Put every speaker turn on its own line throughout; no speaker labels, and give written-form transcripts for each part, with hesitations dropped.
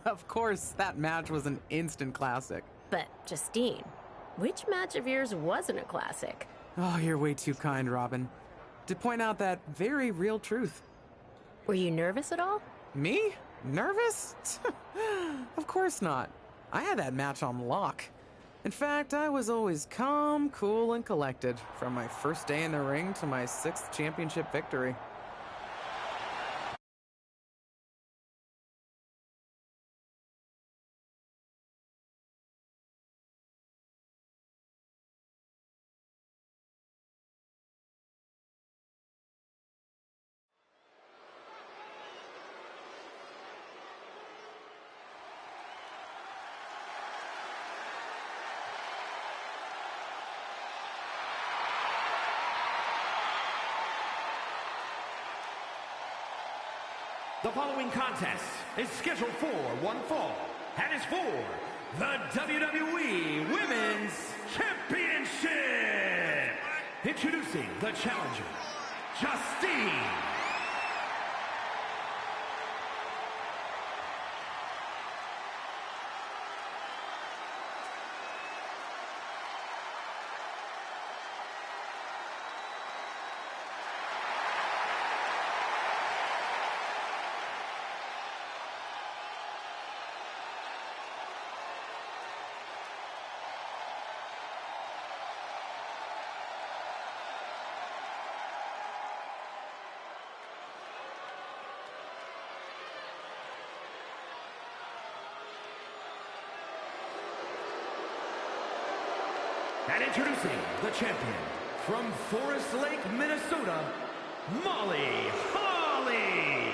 Of course, that match was an instant classic.
But, Justine, which match of yours wasn't a classic?
Oh, you're way too kind, Robin. To point out that very real truth.
Were you nervous at all?
Me? Nervous? Of course not. I had that match on lock. In fact, I was always calm, cool, and collected from my first day in the ring to my 6th championship victory.
The following contest is scheduled for one fall and is for the WWE Women's Championship. Introducing the challenger, Justine. And introducing the champion from Forest Lake, Minnesota, Molly Holly.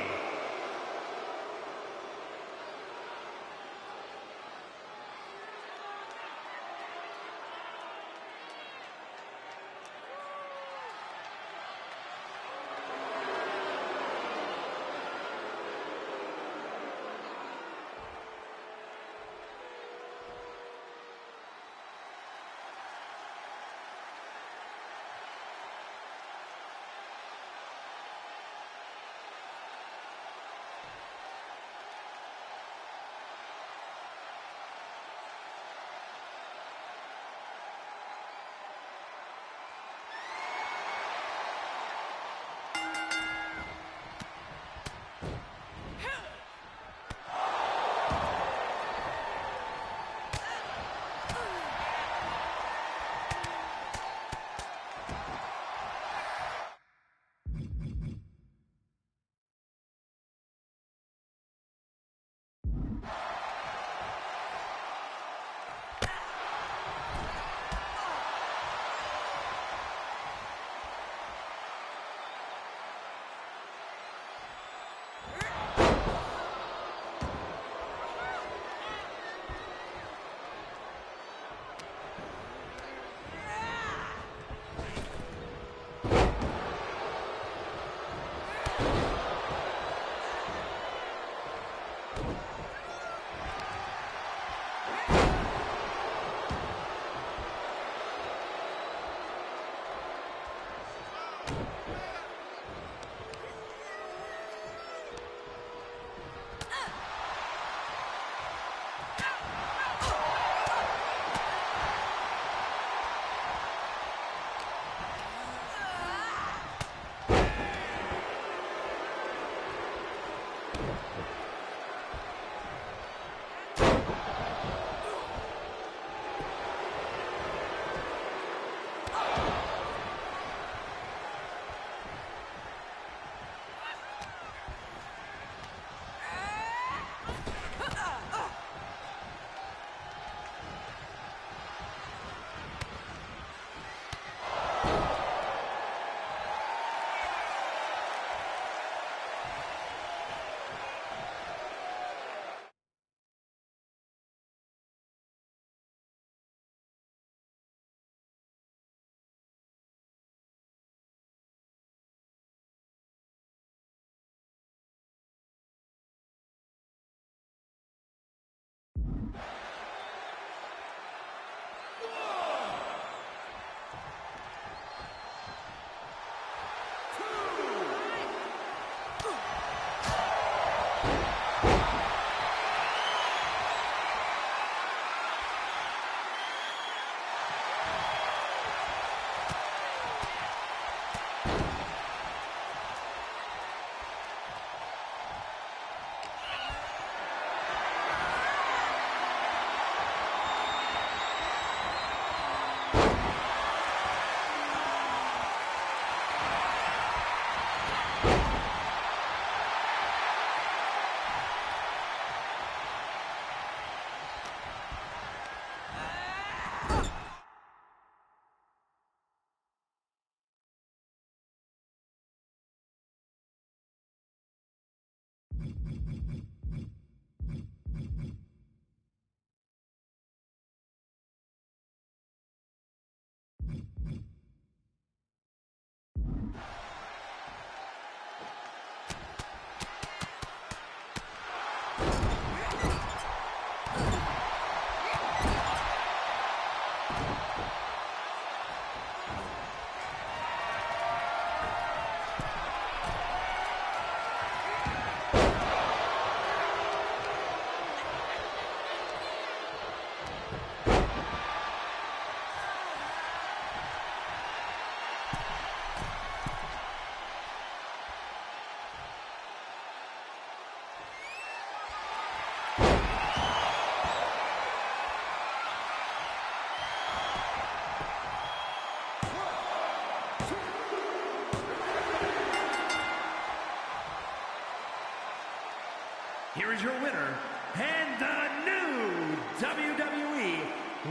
here is your winner, and the new WWE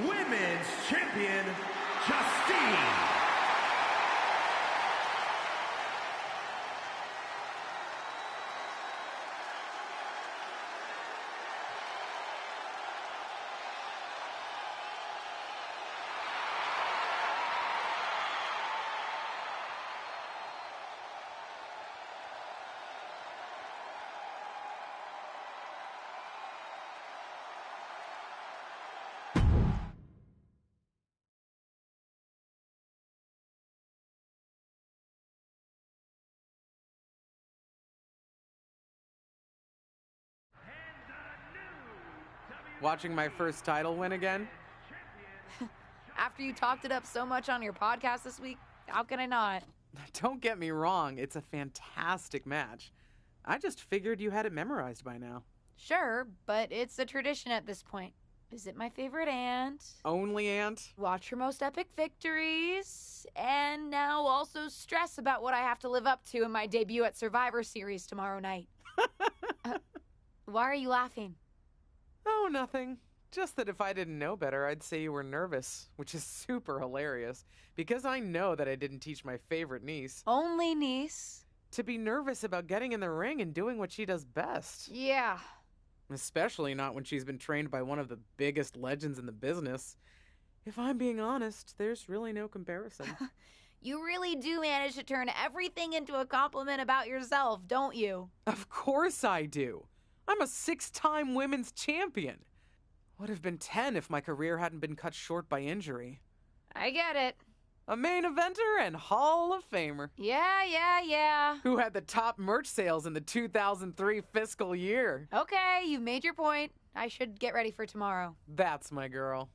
Women's Champion, Justine.
Watching my first title win again?
After you talked it up so much on your podcast this week, how can I not?
Don't get me wrong, it's a fantastic match. I just figured you had it memorized by now.
Sure, but it's a tradition at this point. Visit my favorite aunt.
Only aunt?
Watch her most epic victories. And now also stress about what I have to live up to in my debut at Survivor Series tomorrow night. Why are you laughing?
Oh, nothing. Just that if I didn't know better, I'd say you were nervous, which is super hilarious, because I know that I didn't teach my favorite niece
Only niece.
to be nervous about getting in the ring and doing what she does best.
Yeah.
Especially not when she's been trained by one of the biggest legends in the business. If I'm being honest, there's really no comparison.
You really do manage to turn everything into a compliment about yourself, don't you?
Of course I do. I'm a 6-time women's champion. Would have been 10 if my career hadn't been cut short by injury.
I get it.
A main eventer and Hall of Famer.
Yeah.
Who had the top merch sales in the 2003 fiscal year.
Okay, you've made your point. I should get ready for tomorrow.
That's my girl.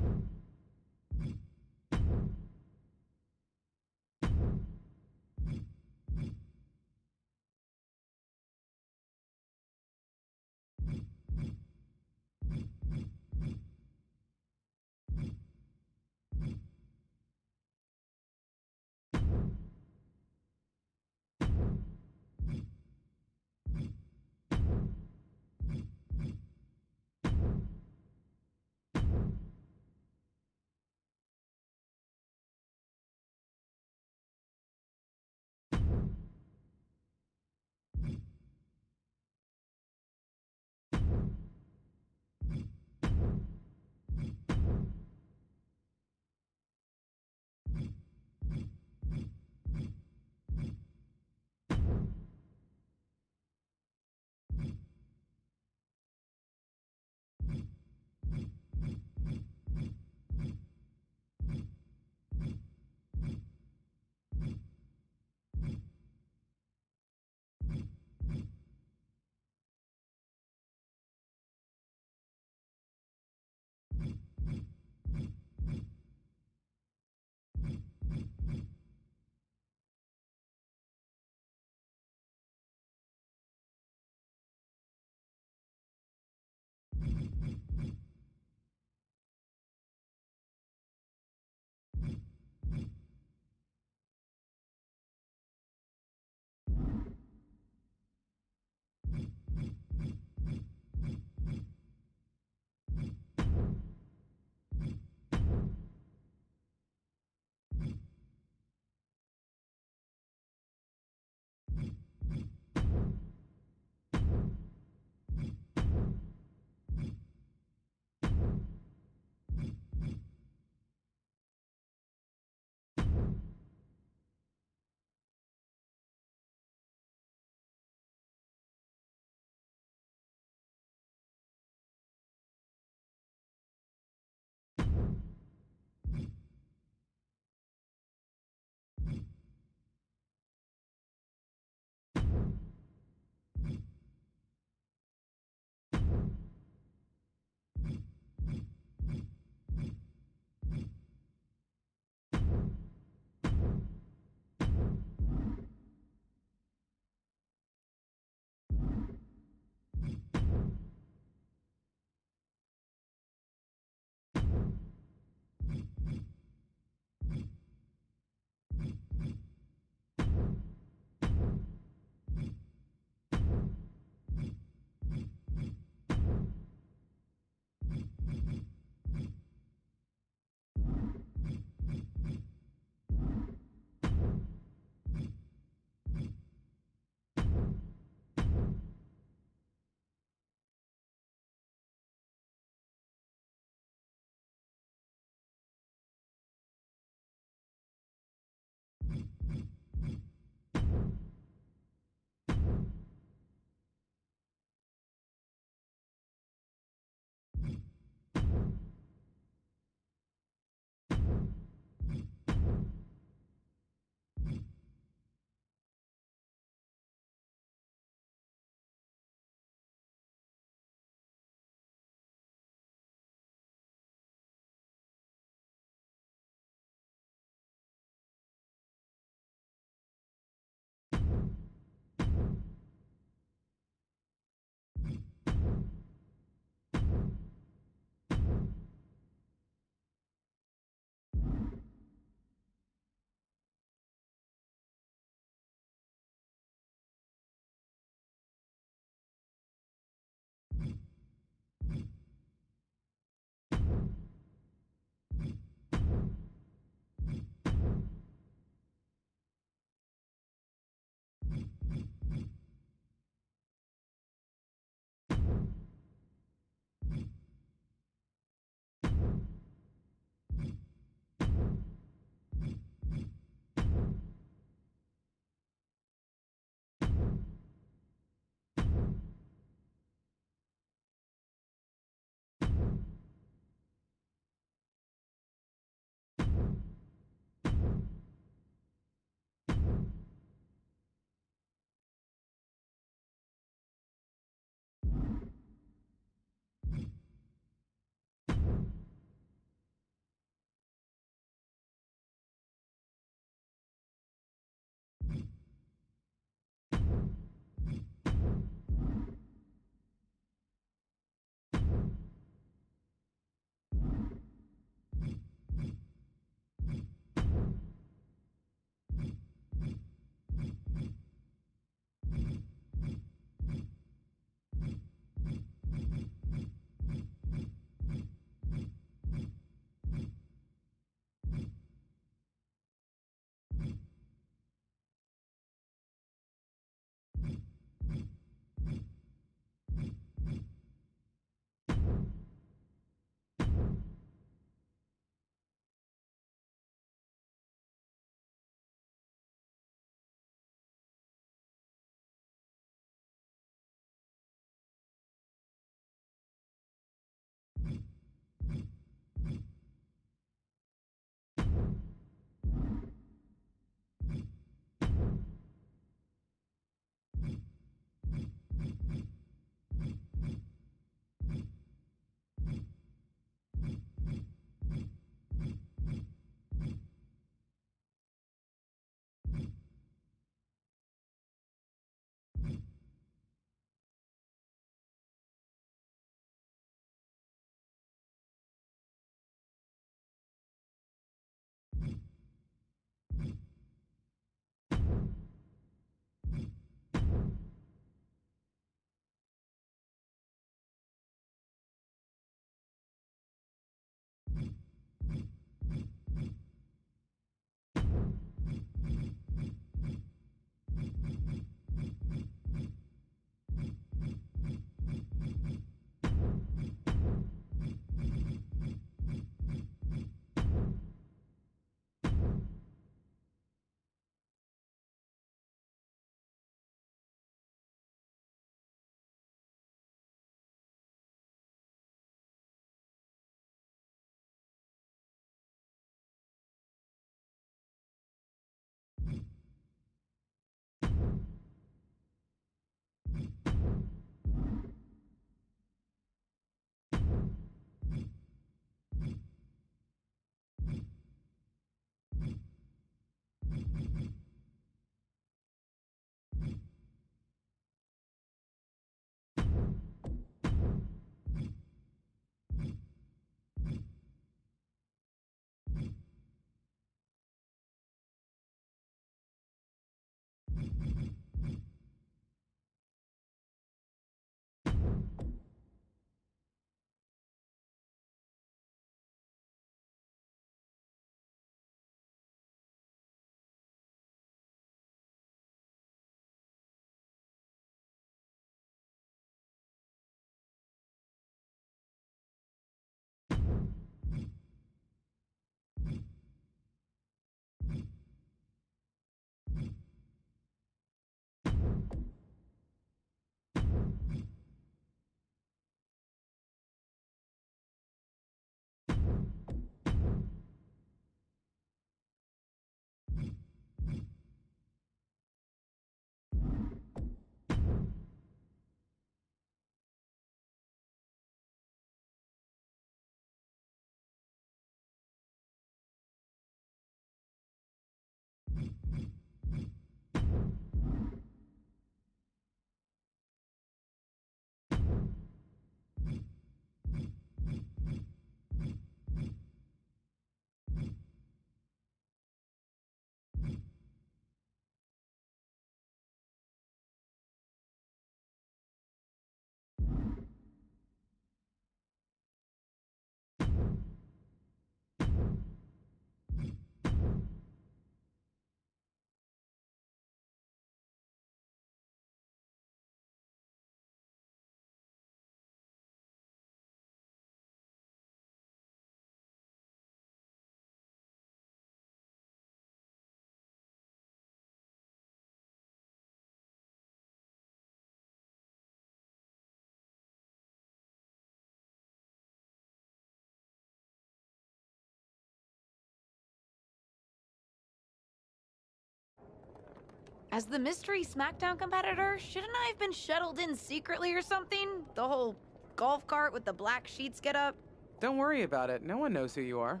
As the mystery SmackDown competitor, shouldn't I have been shuttled in secretly or something? The whole golf cart with the black sheets get up?
Don't worry about it. No one knows who you are.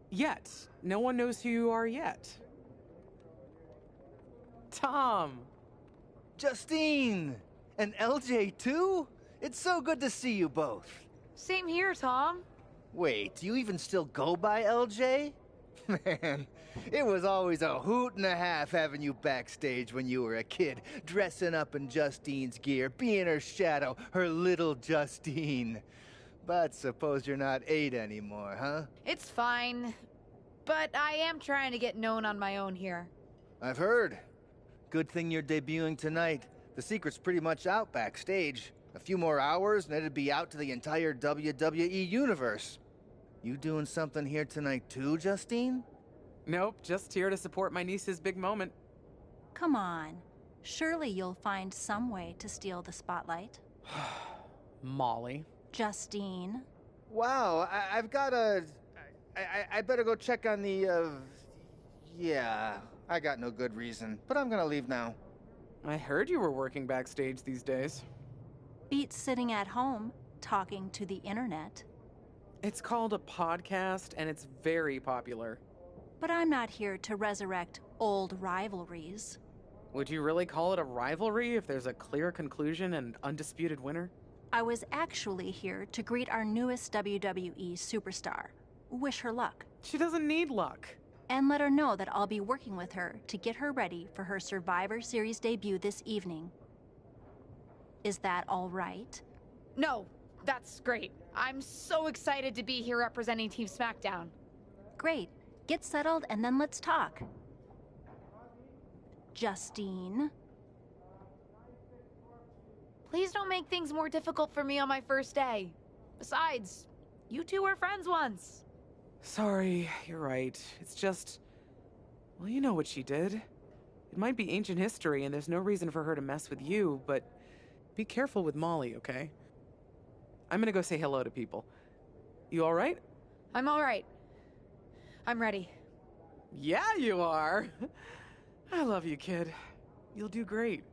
Yet. No one knows who you are yet. Tom!
Justine! And LJ too? It's so good to see you both.
Same here, Tom.
Wait, do you even still go by LJ? Man, it was always a hoot and a half having you backstage when you were a kid, dressing up in Justine's gear, being her shadow, her little Justine. But suppose you're not 8 anymore, huh?
It's fine. But I am trying to get known on my own here.
I've heard. Good thing you're debuting tonight. The secret's pretty much out backstage. A few more hours and it'd be out to the entire WWE universe. You doing something here tonight too, Justine?
Nope, just here to support my niece's big moment.
Come on. Surely you'll find some way to steal the spotlight.
Molly.
Justine.
Wow, I've got a... I better go check on the, Yeah, I got no good reason, but I'm gonna leave now.
I heard you were working backstage these days.
Beats sitting at home, talking to the internet.
It's called a podcast, and it's very popular.
But I'm not here to resurrect old rivalries.
Would you really call it a rivalry if there's a clear conclusion and undisputed winner?
I was actually here to greet our newest WWE superstar, wish her luck,
She doesn't need luck.
and let her know that I'll be working with her to get her ready for her Survivor Series debut this evening. Is that all right?
No, that's great. I'm so excited to be here representing Team SmackDown.
Great. Get settled and then let's talk. Justine.
Please don't make things more difficult for me on my first day. Besides, you two were friends once.
Sorry, you're right. It's just... Well, you know what she did. It might be ancient history, and there's no reason for her to mess with you, but be careful with Molly, okay? I'm gonna go say hello to people. You alright?
I'm all right. I'm ready.
Yeah, you are. I love you, kid. You'll do great.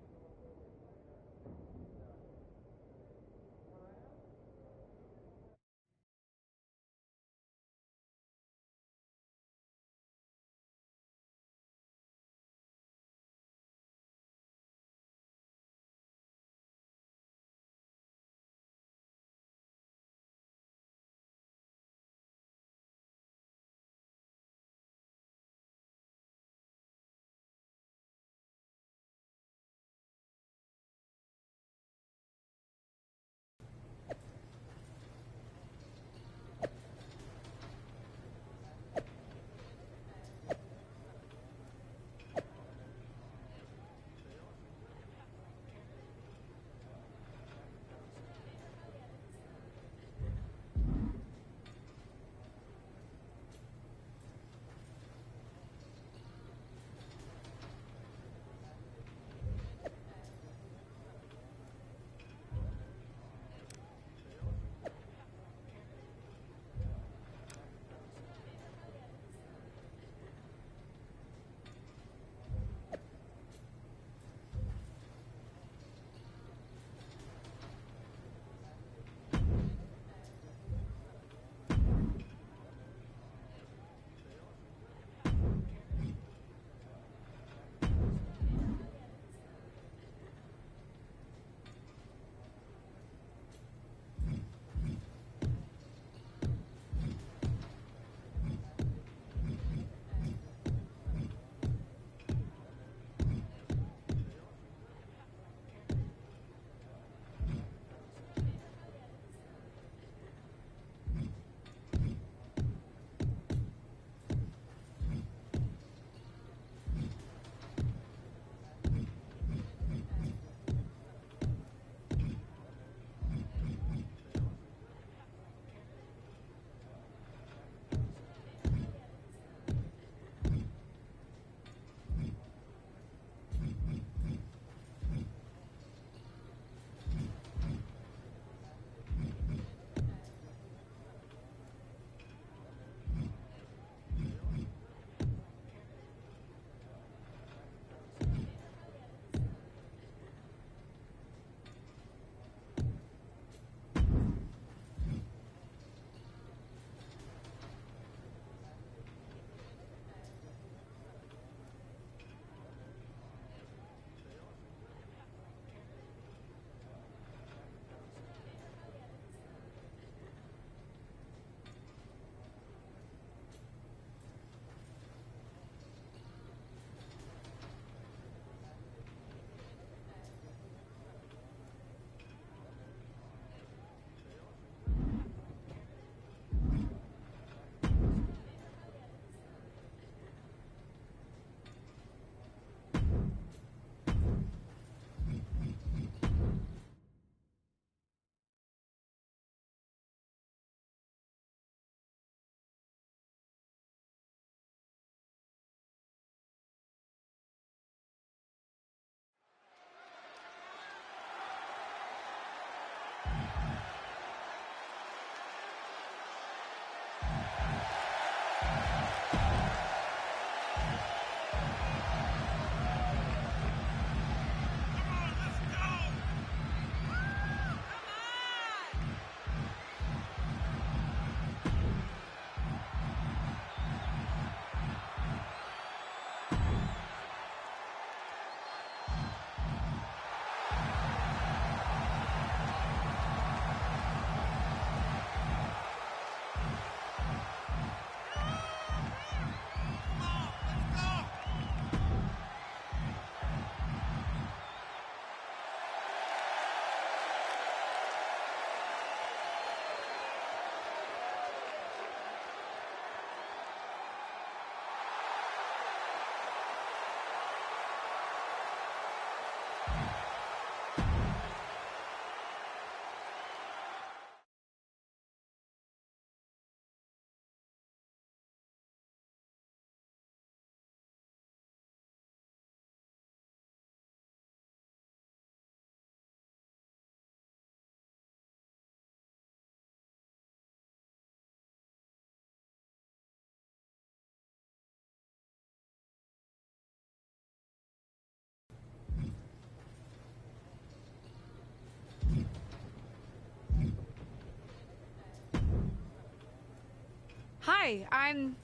Hi, I'm...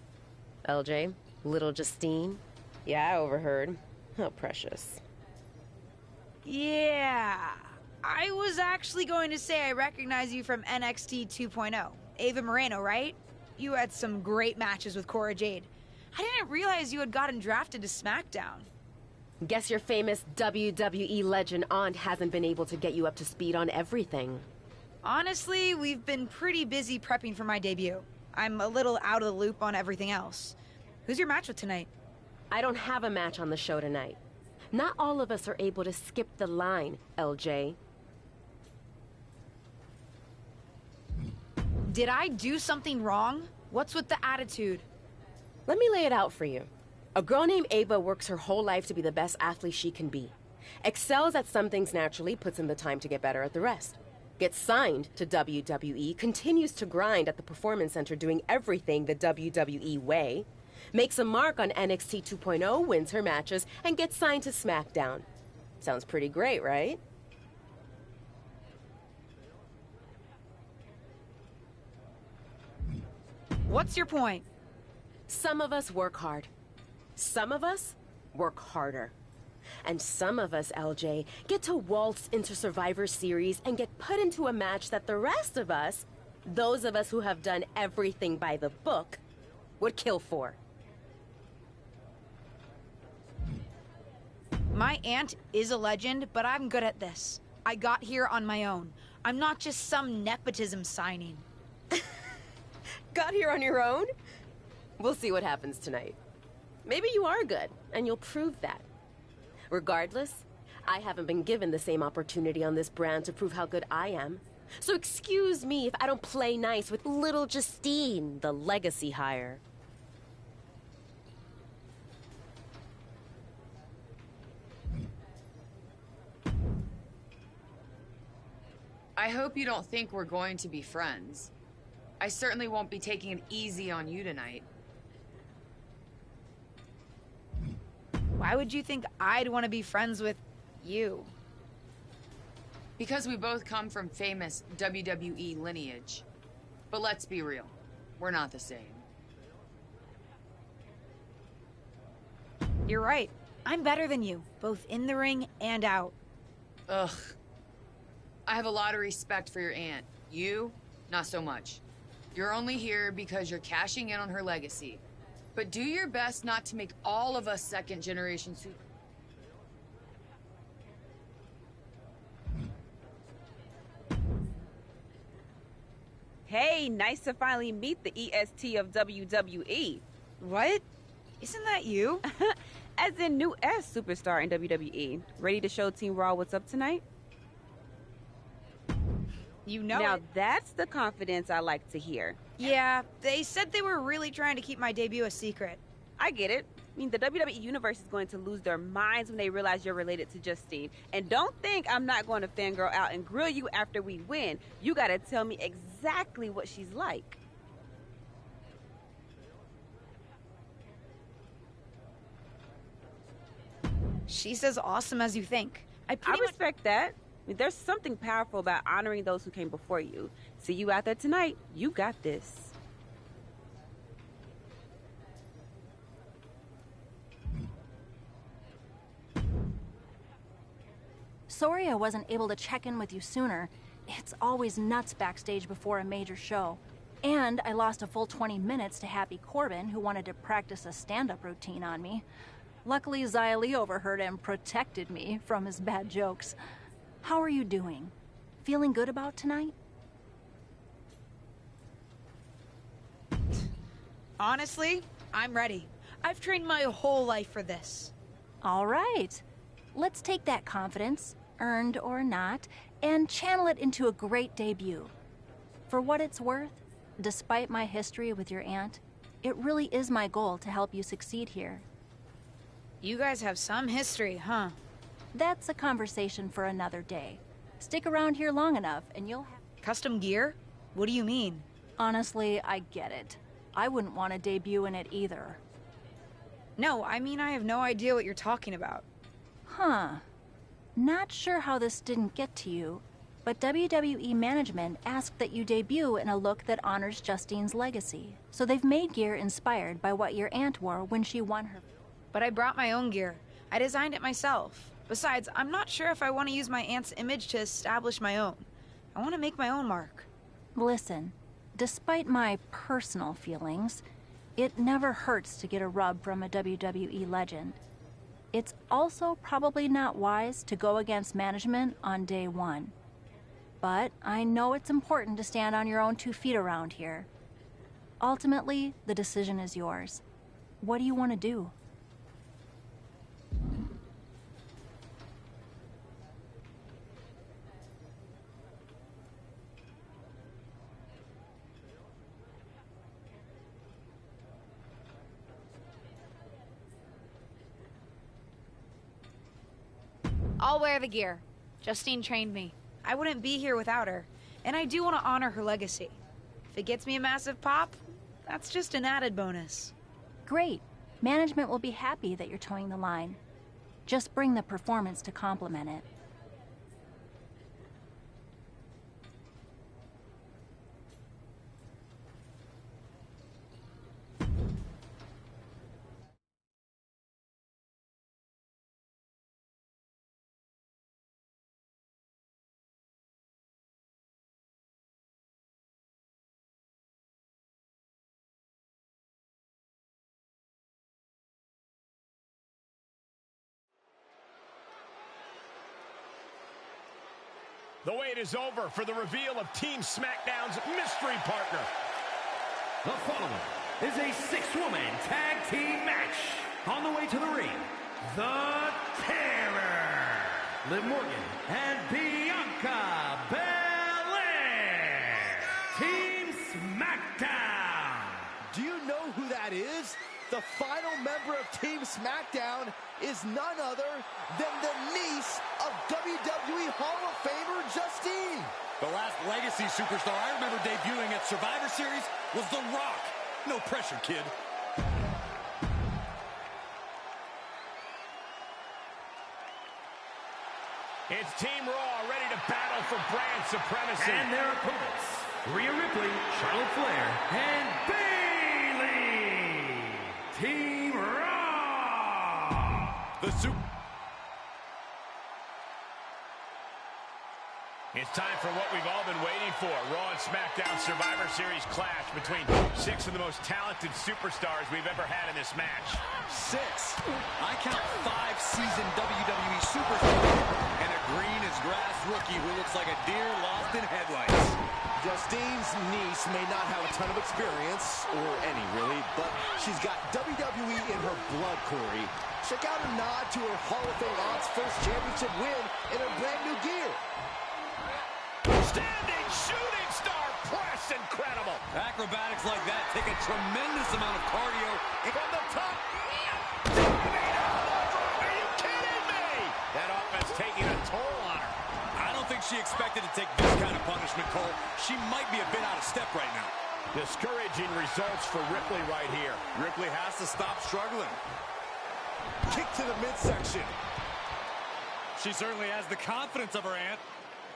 LJ, little Justine. Yeah, I overheard. How precious.
Yeah. I was actually going to say I recognize you from NXT 2.0. Ava Moreno, right? You had some great matches with Cora Jade. I didn't realize you had gotten drafted to SmackDown.
Guess your famous WWE legend aunt hasn't been able to get you up to speed on everything.
Honestly, we've been pretty busy prepping for my debut. I'm a little out of the loop on everything else. Who's your match with tonight?
I don't have a match on the show tonight. Not all of us are able to skip the line, LJ.
Did I do something wrong? What's with the attitude?
Let me lay it out for you. A girl named Ava works her whole life to be the best athlete she can be. Excels at some things naturally, puts in the time to get better at the rest. Gets signed to WWE, continues to grind at the Performance Center doing everything the WWE way. Makes a mark on NXT 2.0, wins her matches, and gets signed to SmackDown. Sounds pretty great, right?
What's your point?
Some of us work hard. Some of us work harder. And some of us, LJ, get to waltz into Survivor Series and get put into a match that the rest of us, those of us who have done everything by the book, would kill for.
My aunt is a legend, but I'm good at this. I got here on my own. I'm not just some nepotism signing.
Got here on your own? We'll see what happens tonight. Maybe you are good, and you'll prove that. Regardless, I haven't been given the same opportunity on this brand to prove how good I am. So excuse me if I don't play nice with little Justine, the legacy hire.
I hope you don't think we're going to be friends. I certainly won't be taking it easy on you tonight.
Why would you think I'd want to be friends with you?
Because we both come from famous WWE lineage. But let's be real, we're not the same.
You're right. I'm better than you, both in the ring and out.
Ugh. I have a lot of respect for your aunt. You, not so much. You're only here because you're cashing in on her legacy. But do your best not to make all of us second-generation super...
Hey, nice to finally meet the EST of WWE.
What? Isn't that you?
As in new S superstar in WWE. Ready to show Team Raw what's up tonight?
You know
now
it.
That's the confidence I like to hear.
Yeah, they said they were really trying to keep my debut a secret.
I get it. I mean, the WWE Universe is going to lose their minds when they realize you're related to Justine. And don't think I'm not going to fangirl out and grill you after we win. You gotta tell me exactly what she's like.
She's as awesome as you think.
I respect that. I mean, there's something powerful about honoring those who came before you. See you out there tonight. You got this.
Sorry I wasn't able to check in with you sooner. It's always nuts backstage before a major show. And I lost a full 20 minutes to Happy Corbin, who wanted to practice a stand-up routine on me. Luckily, Xia Li overheard and protected me from his bad jokes. How are you doing? Feeling good about tonight?
Honestly, I'm ready. I've trained my whole life for this.
All right. Let's take that confidence, earned or not, and channel it into a great debut. For what it's worth, despite my history with your aunt, it really is my goal to help you succeed here.
You guys have some history, huh?
That's a conversation for another day. Stick around here long enough and you'll have...
Custom gear? What do you mean?
Honestly, I get it. I wouldn't want to debut in it either.
No, I mean I have no idea what you're talking about.
Huh. Not sure how this didn't get to you. But WWE management asked that you debut in a look that honors Justine's legacy. So they've made gear inspired by what your aunt wore when she won her.
But I brought my own gear. I designed it myself. Besides, I'm not sure if I want to use my aunt's image to establish my own. I want to make my own mark.
Listen, despite my personal feelings, it never hurts to get a rub from a WWE legend. It's also probably not wise to go against management on day one. But I know it's important to stand on your own 2 feet around here. Ultimately, the decision is yours. What do you want to do?
I'll wear the gear. Justine trained me. I wouldn't be here without her, and I do want to honor her legacy. If it gets me a massive pop, that's just an added bonus.
Great. Management will be happy that you're towing the line. Just bring the performance to complement it.
The wait is over for the reveal of Team SmackDown's mystery partner.
The following is a 6-woman tag team match. On the way to the ring, The Terror, Liv Morgan and Bianca Belair. Team SmackDown.
Do you know who that is? The final member of Team SmackDown is none other than the niece of WWE Hall of Famer Justine.
The last legacy superstar I remember debuting at Survivor Series was The Rock. No pressure, kid.
It's Team Raw ready to battle for brand supremacy.
And their opponents, Rhea Ripley, Charlotte Flair, and Bayley. Team Raw.
The
It's time for what we've all been waiting for. Raw and SmackDown Survivor Series clash between 6 of the most talented superstars we've ever had in this match.
6. I count 5 seasoned WWE superstars and a green as grass rookie who looks like a deer lost in headlights.
Justine's niece may not have a ton of experience, or any really, but she's got WWE in her blood, Corey. Check out a nod to her Hall of Fame aunt's first championship win in her brand new gear.
Standing shooting star press, incredible.
Acrobatics like that take a tremendous amount of cardio.
From the top. Are you kidding me? That offense taking a toll on her.
I don't think she expected to take this kind of punishment, Cole. She might be a bit out of step right now.
Discouraging results for Ripley right here.
Ripley has to stop struggling. Kick to the midsection. She certainly has the confidence of her aunt.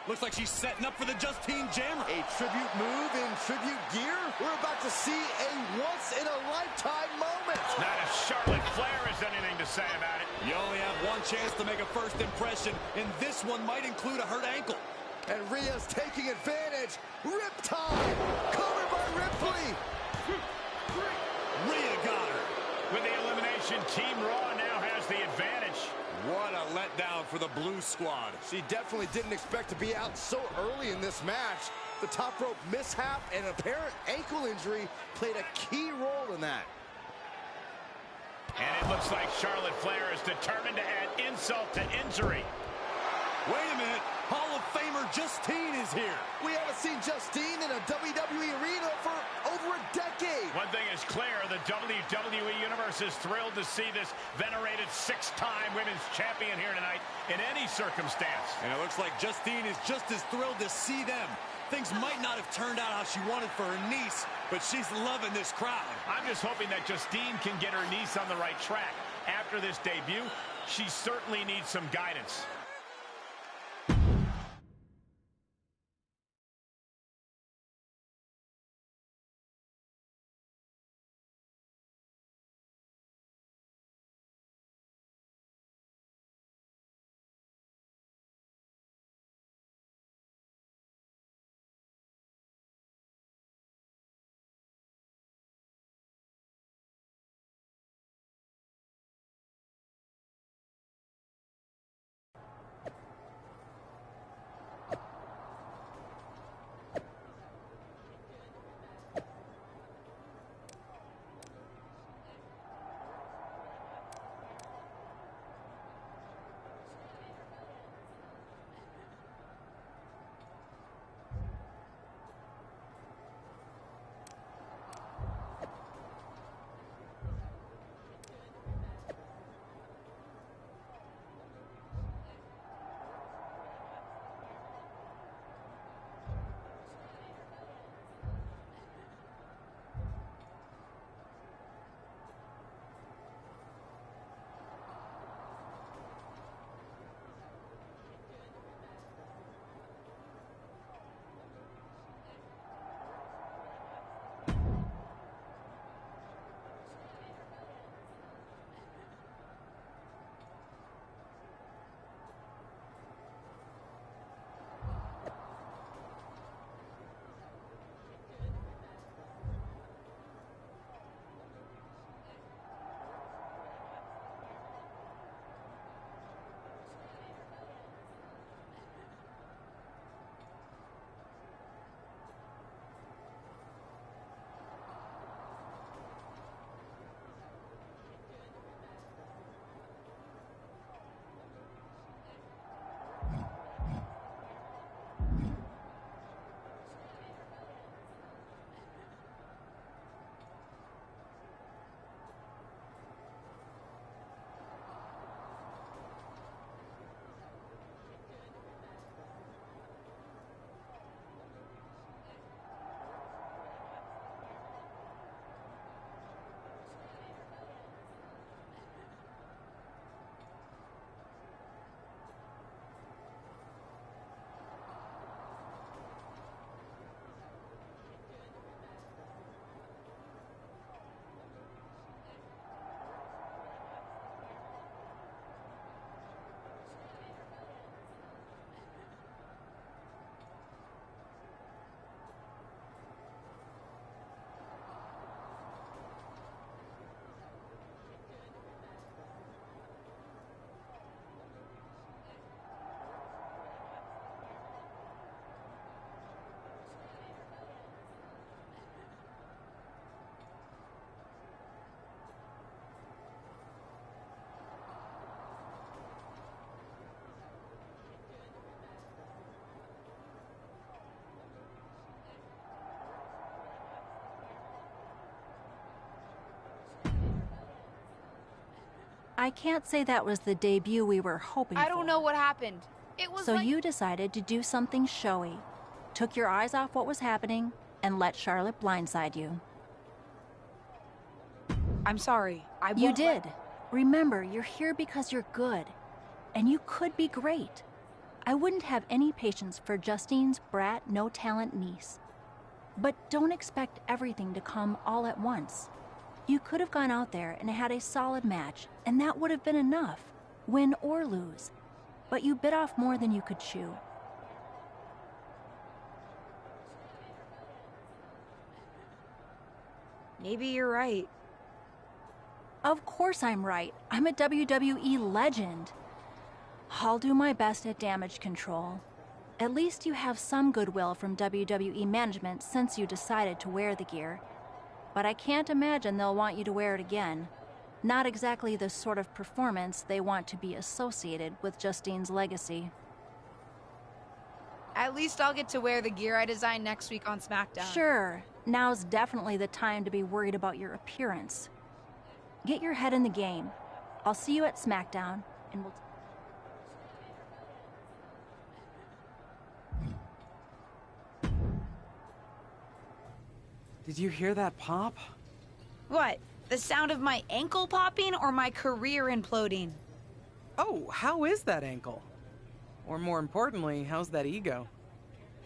Looks like she's setting up for the Justine Jammer.
A tribute move in tribute gear? We're about to see a once-in-a-lifetime moment.
Not if Charlotte Flair has anything to say about it.
You only have one chance to make a first impression, and this one might include a hurt ankle.
And Rhea's taking advantage. Rip time! Covered by Ripley!
Rhea got her.
With the elimination, Team Raw now has the advantage.
What a letdown for the Blue Squad.
She definitely didn't expect to be out so early in this match. The top rope mishap and apparent ankle injury played a key role in that.
And it looks like Charlotte Flair is determined to add insult to injury.
Wait a minute. Hall of Famer Justine is here.
We haven't seen Justine in a WWE arena for over a decade.
One thing is clear, the WWE Universe is thrilled to see this venerated 6-time women's champion here tonight in any circumstance.
And it looks like Justine is just as thrilled to see them. Things might not have turned out how she wanted for her niece, but she's loving this crowd.
I'm just hoping that Justine can get her niece on the right track. After this debut, she certainly needs some guidance.
I can't say that was the debut we were hoping for.
I don't know what happened. It was
So
like...
you decided to do something showy, took your eyes off what was happening, and let Charlotte blindside you.
I'm sorry.
You did. Remember, you're here because you're good, and you could be great. I wouldn't have any patience for Justine's brat, no-talent niece. But don't expect everything to come all at once. You could have gone out there and had a solid match, and that would have been enough, win or lose. But you bit off more than you could chew.
Maybe you're right.
Of course I'm right. I'm a WWE legend. I'll do my best at damage control. At least you have some goodwill from WWE management since you decided to wear the gear. But I can't imagine they'll want you to wear it again. Not exactly the sort of performance they want to be associated with Justine's legacy.
At least I'll get to wear the gear I designed next week on SmackDown.
Sure, now's definitely the time to be worried about your appearance. Get your head in the game. I'll see you at SmackDown, and we'll...
Did you hear that pop?
What? The sound of my ankle popping or my career imploding?
Oh, how is that ankle? Or more importantly, how's that ego?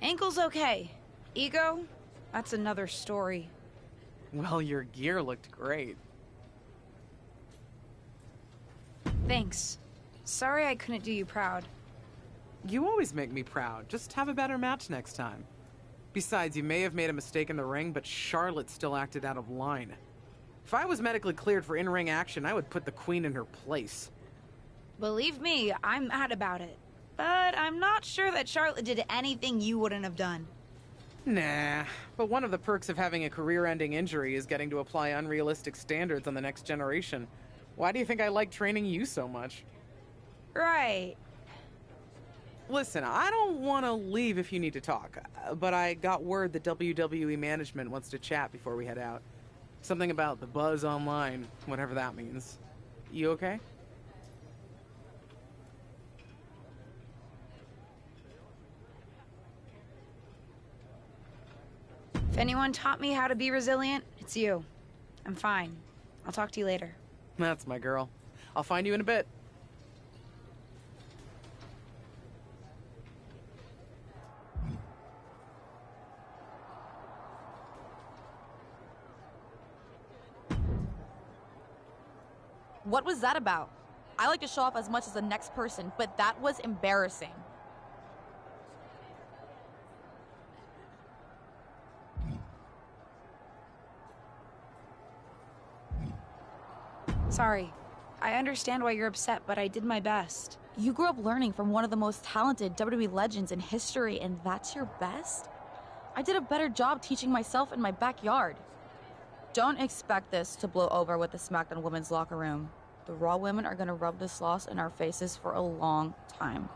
Ankle's okay. Ego? That's another story.
Well, your gear looked great.
Thanks. Sorry I couldn't do you proud.
You always make me proud. Just have a better match next time. Besides, you may have made a mistake in the ring, but Charlotte still acted out of line. If I was medically cleared for in-ring action, I would put the Queen in her place.
Believe me, I'm mad about it. But I'm not sure that Charlotte did anything you wouldn't have done.
Nah, but one of the perks of having a career-ending injury is getting to apply unrealistic standards on the next generation. Why do you think I like training you so much?
Right.
Listen, I don't want to leave if you need to talk, but I got word that WWE management wants to chat before we head out. Something about the buzz online, whatever that means. You okay?
If anyone taught me how to be resilient, it's you. I'm fine. I'll talk to you later.
That's my girl. I'll find you in a bit.
What was that about? I like to show off as much as the next person, but that was embarrassing.
Sorry. I understand why you're upset, but I did my best.
You grew up learning from one of the most talented WWE legends in history, and that's your best? I did a better job teaching myself in my backyard. Don't expect this to blow over with the SmackDown women's locker room. The Raw women are gonna rub this loss in our faces for a long time.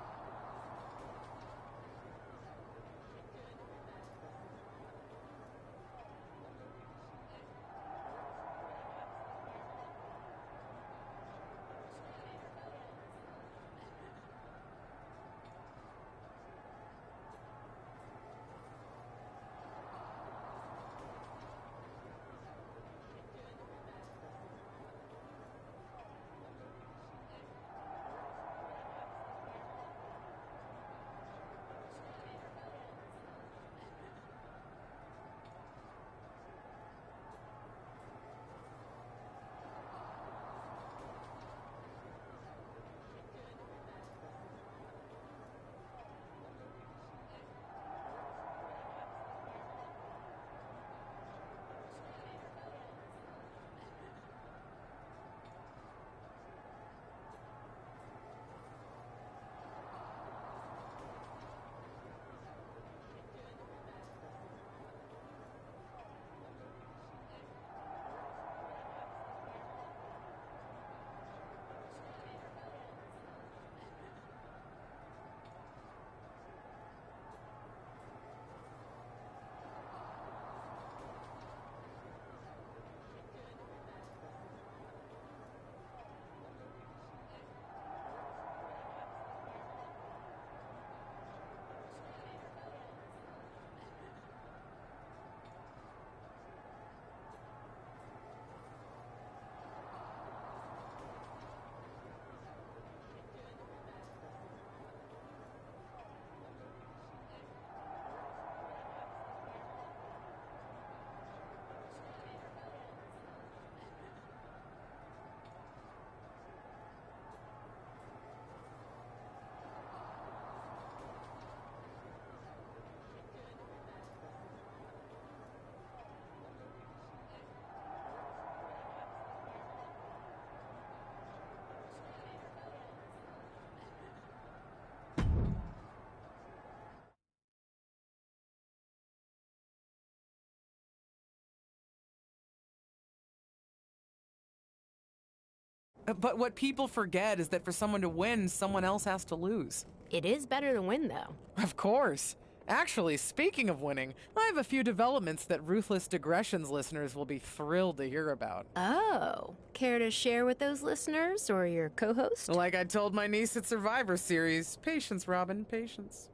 But what people forget is that for someone to win, someone else has to lose.
It is better to win, though.
Of course. Actually, speaking of winning, I have a few developments that Ruthless Digressions listeners will be thrilled to hear about.
Oh, care to share with those listeners or your co-host?
Like I told my niece at Survivor Series, patience, Robin, patience.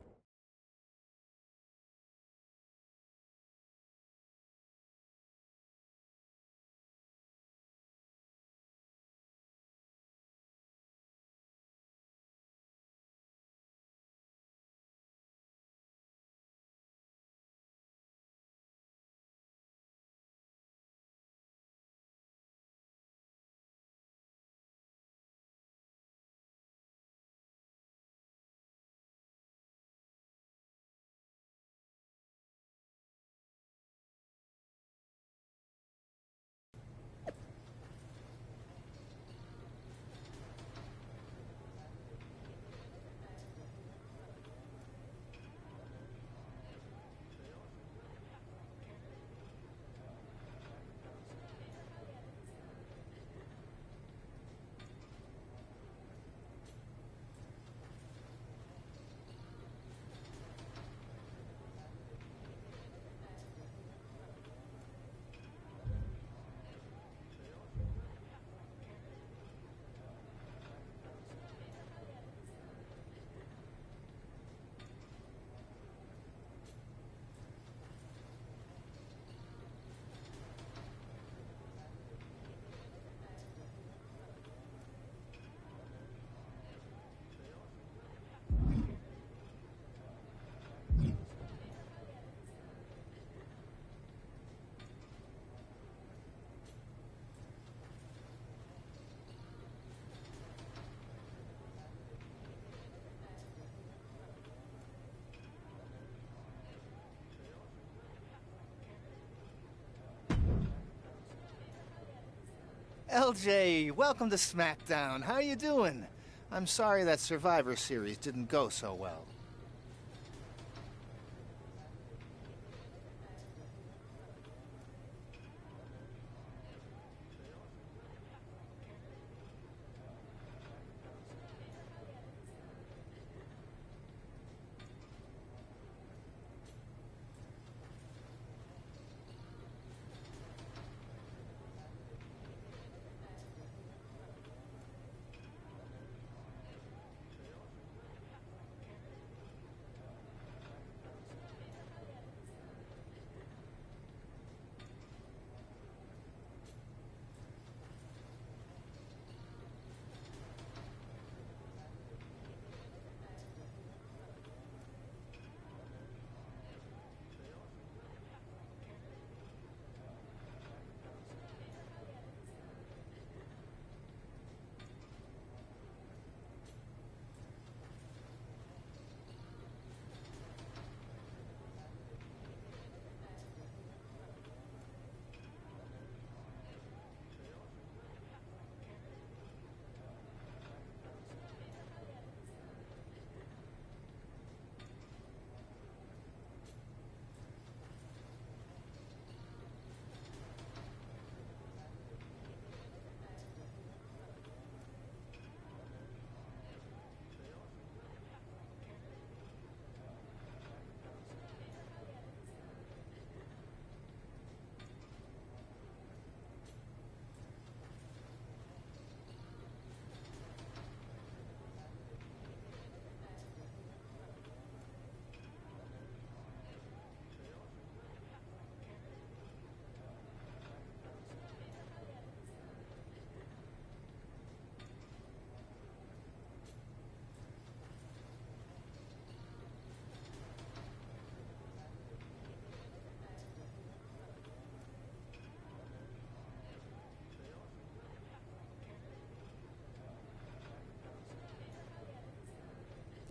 LJ, welcome to SmackDown. How you doing? I'm sorry that Survivor Series didn't go so well.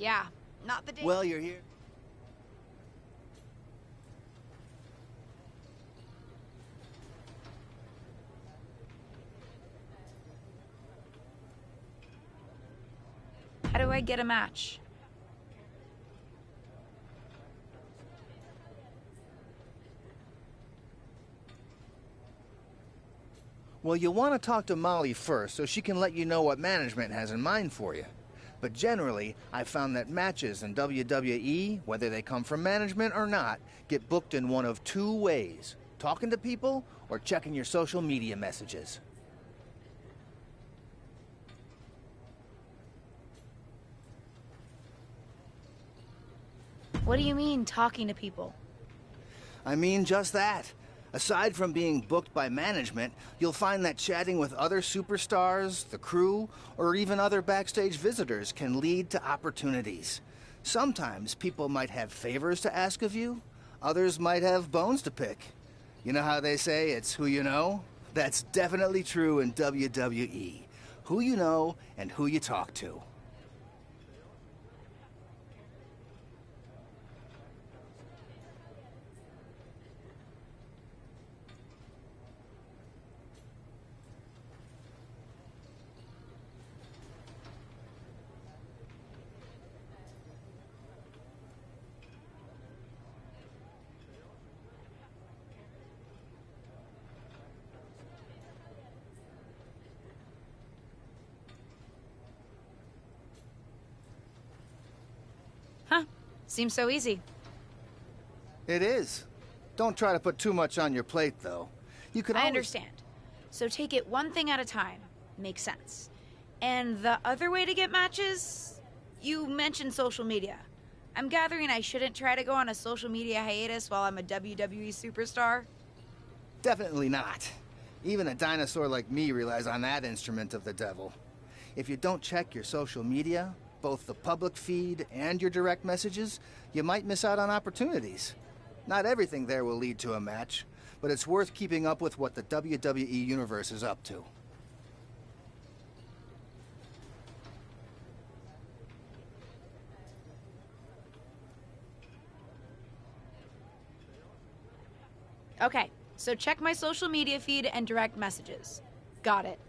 Yeah, not the day.
Well, you're here.
How do I get a match?
Well, you'll want to talk to Molly first so she can let you know what management has in mind for you. But generally, I've found that matches in WWE, whether they come from management or not, get booked in one of two ways: talking to people or checking your social media messages.
What do you mean, talking to people?
I mean just that. Aside from being booked by management, you'll find that chatting with other superstars, the crew, or even other backstage visitors can lead to opportunities. Sometimes people might have favors to ask of you, others might have bones to pick. You know how they say it's who you know? That's definitely true in WWE. Who you know and who you talk to.
Huh. Seems so easy.
It is. Don't try to put too much on your plate, though. You can
I
always...
understand. So take it one thing at a time. Makes sense. And the other way to get matches? You mentioned social media. I'm gathering I shouldn't try to go on a social media hiatus while I'm a WWE superstar?
Definitely not. Even a dinosaur like me relies on that instrument of the devil. If you don't check your social media, both the public feed and your direct messages, you might miss out on opportunities. Not everything there will lead to a match, but it's worth keeping up with what the WWE Universe is up to.
Okay, so check my social media feed and direct messages. Got it.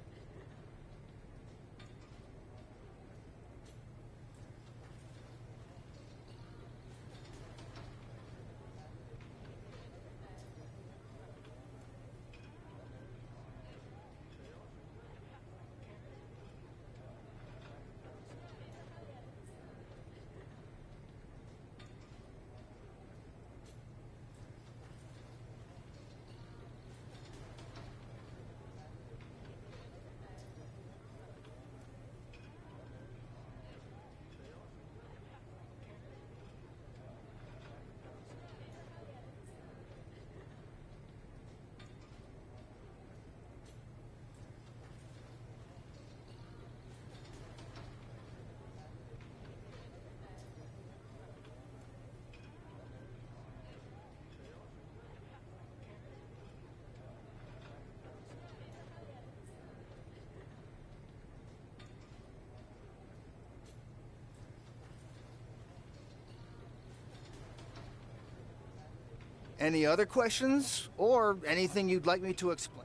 Any other questions, or anything you'd like me to explain?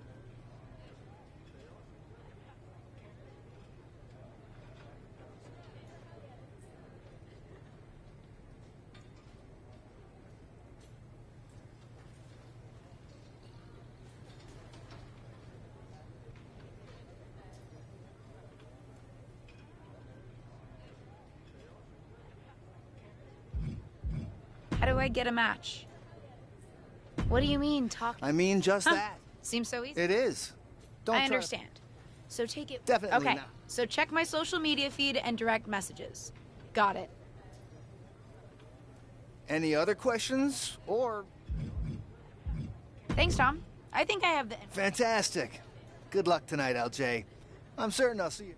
How do I get a match? What do you mean, talking?
I mean just that.
Seems so easy.
It is.
I understand. So take it...
Definitely
okay,
not.
so check my social media feed and direct messages. Got it.
Any other questions, or...
Thanks, Tom. I think I have the...
Fantastic. Good luck tonight, LJ. I'm certain I'll see you...